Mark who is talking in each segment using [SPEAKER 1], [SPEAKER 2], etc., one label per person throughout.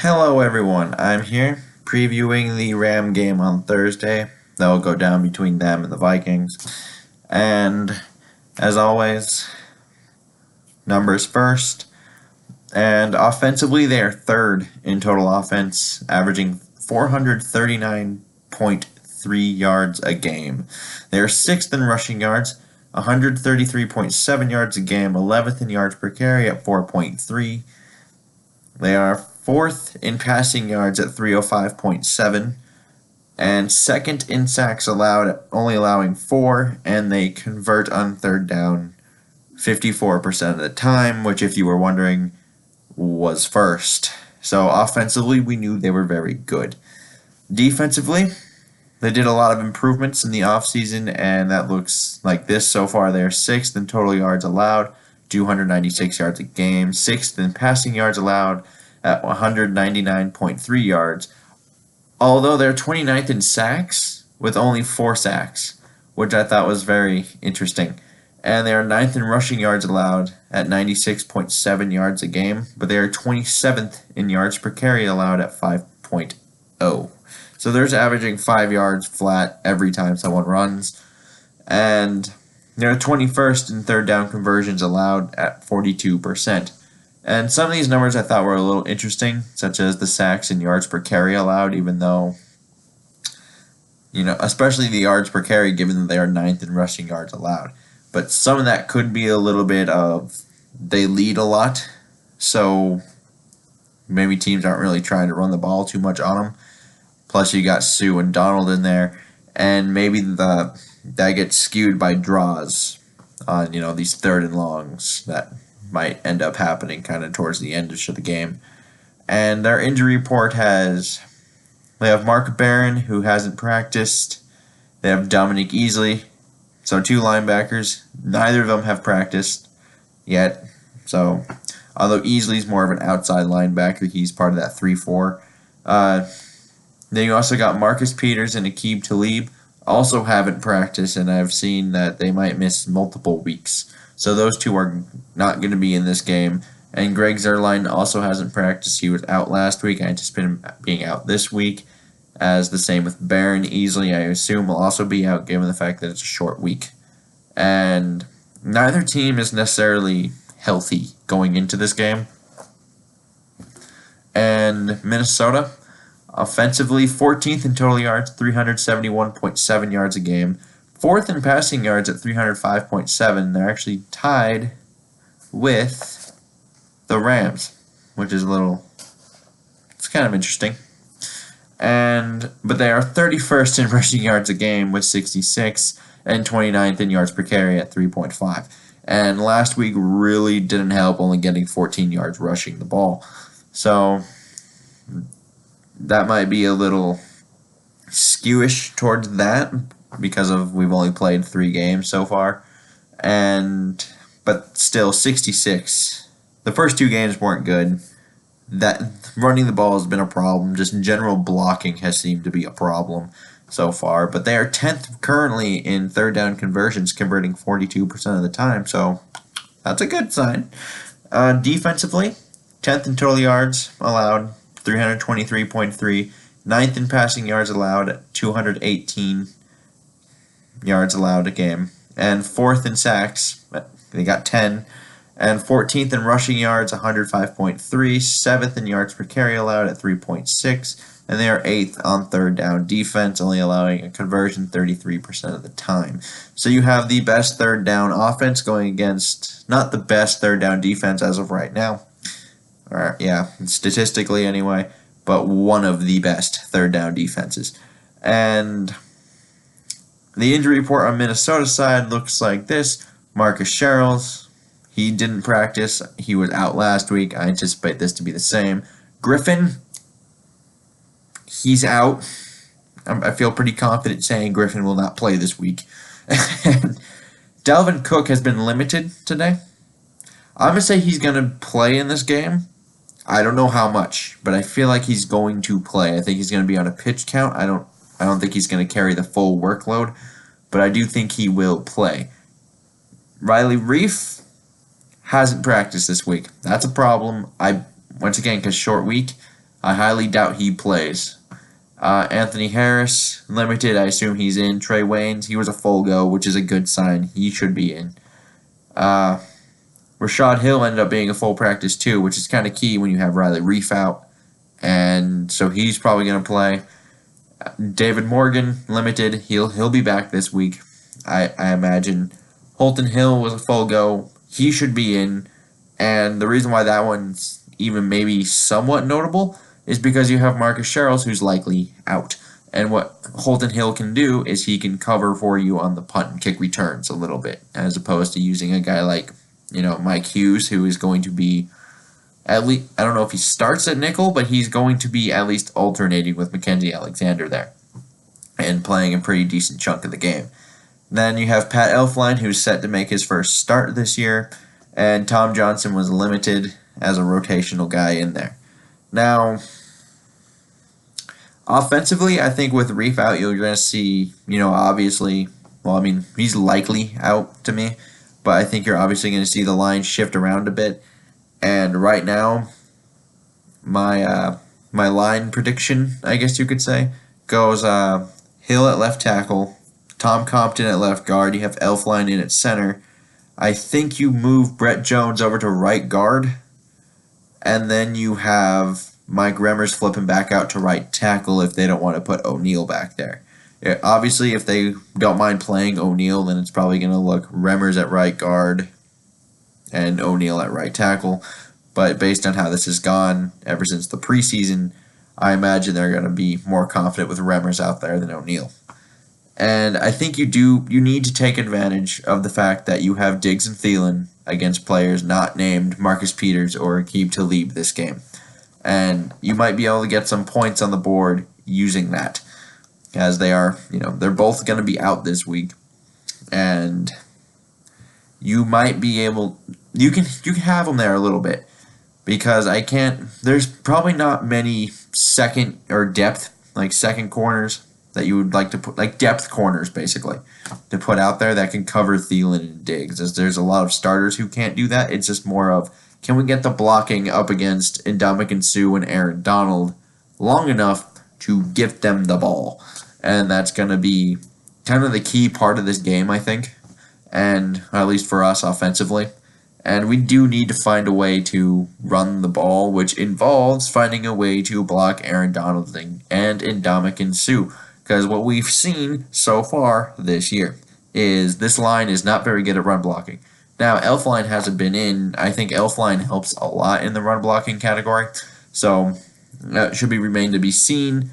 [SPEAKER 1] Hello everyone, I'm here previewing the Ram game on Thursday. That will go down between them and the Vikings. And as always, numbers first. And offensively, they are third in total offense, averaging 439.3 yards a game. They are sixth in rushing yards, 133.7 yards a game, 11th in yards per carry at 4.3. They are fourth in passing yards at 305.7, and second in sacks allowed, only allowing 4, and they convert on third down 54% of the time, which, if you were wondering, was first. So offensively, we knew they were very good. Defensively, they did a lot of improvements in the offseason, and that looks like this so far. They are sixth in total yards allowed, 296 yards a game, sixth in passing yards allowed at 199.3 yards, although they're 29th in sacks with only 4 sacks, which I thought was very interesting. And they are 9th in rushing yards allowed at 96.7 yards a game, but they are 27th in yards per carry allowed at 5.0. So they're averaging 5 yards flat every time someone runs. And they're 21st in third down conversions allowed at 42%. And some of these numbers I thought were a little interesting, such as the sacks and yards per carry allowed, even though, especially the yards per carry, given that they are 9th in rushing yards allowed. But some of that could be a little bit of they lead a lot, so maybe teams aren't really trying to run the ball too much on them. Plus, you got Sue and Donald in there, and maybe that gets skewed by draws on these third and longs that might end up happening kind of towards the end of the game. And their injury report they have Mark Barron, who hasn't practiced. They have Dominic Easley, so 2 linebackers. Neither of them have practiced yet. So, although Easley's more of an outside linebacker, he's part of that 3-4. Then you also got Marcus Peters and Aqib Talib, also haven't practiced, and I've seen that they might miss multiple weeks. So those 2 are not going to be in this game. And Greg Zuerlein also hasn't practiced. He was out last week. I anticipate him being out this week, as the same with Barron. Easley, I assume, will also be out given the fact that it's a short week. And neither team is necessarily healthy going into this game. And Minnesota, offensively, 14th in total yards, 371.7 yards a game. 4th in passing yards at 305.7. They're actually tied with the Rams, which is it's kind of interesting. But they are 31st in rushing yards a game with 66, and 29th in yards per carry at 3.5. And last week really didn't help, only getting 14 yards rushing the ball. So that might be a little skewish towards that, because we've only played 3 games so far, but still 66. The first 2 games weren't good. That running the ball has been a problem. Just general blocking has seemed to be a problem so far. But they are 10th currently in third down conversions, converting 42% of the time. So that's a good sign. Defensively, 10th in total yards allowed, 323.3. 9th in passing yards allowed at 218 yards allowed a game, and 4th in sacks, they got 10, and 14th in rushing yards, 105.3, 7th in yards per carry allowed at 3.6, and they are 8th on third down defense, only allowing a conversion 33% of the time. So you have the best third down offense going against not the best third down defense as of right now, or statistically anyway, but one of the best third down defenses. And the injury report on Minnesota's side looks like this. Marcus Sherrills, he didn't practice. He was out last week. I anticipate this to be the same. Griffin, he's out. I feel pretty confident saying Griffin will not play this week. Dalvin Cook has been limited today. I'm going to say he's going to play in this game. I don't know how much, but I feel like he's going to play. I think he's going to be on a pitch count. I don't think he's going to carry the full workload, but I do think he will play. Riley Reef hasn't practiced this week. That's a problem. Once again, because short week, I highly doubt he plays. Anthony Harris, limited. I assume he's in. Trey Waynes, he was a full go, which is a good sign. He should be in. Rashad Hill ended up being a full practice too, which is kind of key when you have Riley Reef out. And so he's probably going to play. David Morgan, limited. He'll be back this week, I imagine. Holton Hill was a full go. He should be in. And the reason why that one's even maybe somewhat notable is because you have Marcus Sherrills, who's likely out. And what Holton Hill can do is he can cover for you on the punt and kick returns a little bit, as opposed to using a guy like, Mike Hughes, who is going to be at least, I don't know if he starts at nickel, but he's going to be at least alternating with Mackenzie Alexander there and playing a pretty decent chunk of the game. Then you have Pat Elflein, who's set to make his first start this year, and Tom Johnson was limited as a rotational guy in there. Now, offensively, I think with Reef out, you're going to see, obviously, he's likely out to me, but I think you're obviously going to see the line shift around a bit. And right now, my line prediction, I guess you could say, goes Hill at left tackle, Tom Compton at left guard, you have Elflein in at center. I think you move Brett Jones over to right guard, and then you have Mike Remmers flipping back out to right tackle if they don't want to put O'Neal back there. Obviously, if they don't mind playing O'Neal, then it's probably going to look Remmers at right guard and O'Neal at right tackle. But based on how this has gone ever since the preseason, I imagine they're going to be more confident with Remmers out there than O'Neal. And I think you need to take advantage of the fact that you have Diggs and Thielen against players not named Marcus Peters or Aqib Talib this game. And you might be able to get some points on the board using that, as they are, they're both going to be out this week. And you might be able, you can have them there a little bit, because there's probably not many second corners that you would like to put, like depth corners basically, to put out there that can cover Thielen and Diggs, as there's a lot of starters who can't do that. It's just more of, can we get the blocking up against Ndamukong Suh and Aaron Donald long enough to give them the ball? And that's going to be kind of the key part of this game, I think, and at least for us offensively. And we do need to find a way to run the ball, which involves finding a way to block Aaron Donald and Ndamukong Suh. Because what we've seen so far this year is this line is not very good at run blocking. Now, Elflein hasn't been in. I think Elflein helps a lot in the run blocking category. So that should remain to be seen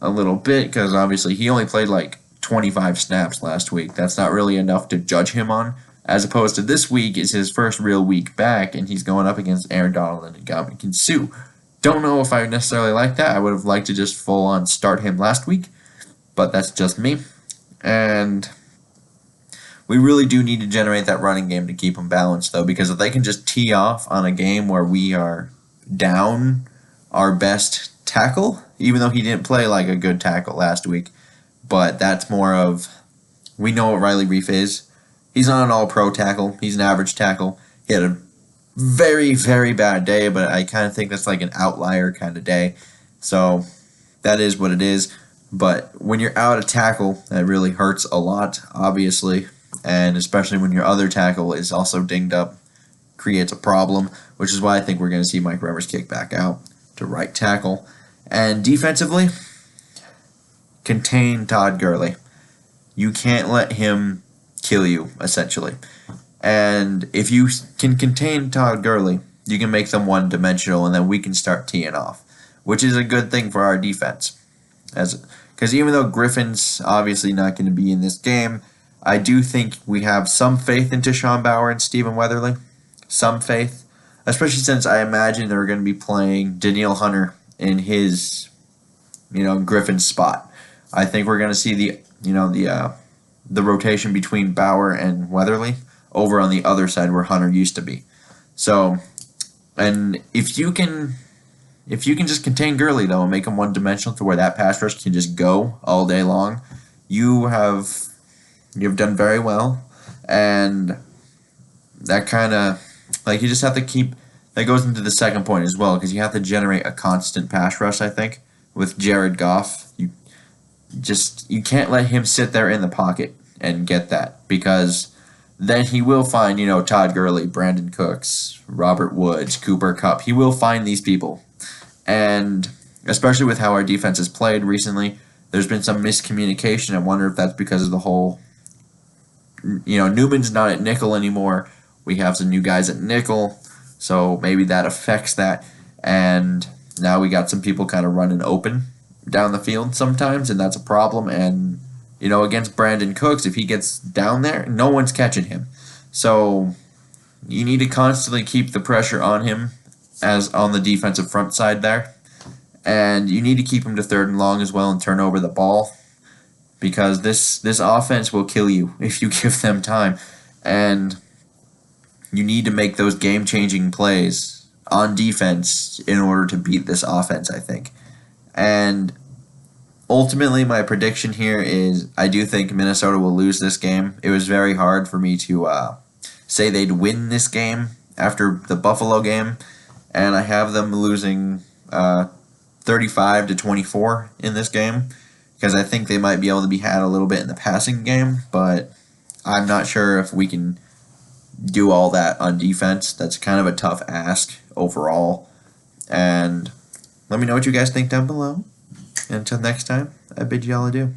[SPEAKER 1] a little bit, because obviously he only played like 25 snaps last week. That's not really enough to judge him on, as opposed to this week is his first real week back, and he's going up against Aaron Donald and Ndamukong Suh. Don't know if I necessarily like that. I would have liked to just full-on start him last week, but that's just me. And we really do need to generate that running game to keep them balanced, though, because if they can just tee off on a game where we are down our best tackle, even though he didn't play like a good tackle last week, but that's more of, we know what Riley Reef is. He's not an all-pro tackle. He's an average tackle. He had a very, very bad day, but I kind of think that's like an outlier kind of day. So that is what it is. But when you're out of tackle, that really hurts a lot, obviously. And especially when your other tackle is also dinged up, creates a problem, which is why I think we're going to see Mike Remmers kick back out to right tackle. And defensively, contain Todd Gurley. You can't let him kill you, essentially. And if you can contain Todd Gurley, you can make them one-dimensional, and then we can start teeing off, which is a good thing for our defense. Because even though Griffin's obviously not going to be in this game, I do think we have some faith into Sean Bauer and Stephen Weatherly. Some faith. Especially since I imagine they're going to be playing Danielle Hunter in his, Griffin's spot. I think we're going to see the rotation between Bauer and Weatherly over on the other side where Hunter used to be. So, and if you can just contain Gurley, though, and make him one-dimensional to where that pass rush can just go all day long, you've done very well. And that kind of, you just have to keep that goes into the second point as well, because you have to generate a constant pass rush, I think, with Jared Goff. You can't let him sit there in the pocket and get that, because then he will find, Todd Gurley, Brandon Cooks, Robert Woods, Cooper Kupp. He will find these people. And especially with how our defense has played recently, there's been some miscommunication. I wonder if that's because of the whole, Newman's not at nickel anymore. We have some new guys at nickel, so maybe that affects that. And now we got some people kind of running open down the field sometimes, and that's a problem. And, against Brandon Cooks, if he gets down there, no one's catching him. So you need to constantly keep the pressure on him as on the defensive front side there. And you need to keep him to 3rd and long as well and turn over the ball, because this offense will kill you if you give them time. And you need to make those game-changing plays on defense in order to beat this offense, I think. And ultimately, my prediction here is I do think Minnesota will lose this game. It was very hard for me to say they'd win this game after the Buffalo game, and I have them losing 35-24 in this game, because I think they might be able to be had a little bit in the passing game, but I'm not sure if we can do all that on defense. That's kind of a tough ask overall. And let me know what you guys think down below. And until next time, I bid you all adieu.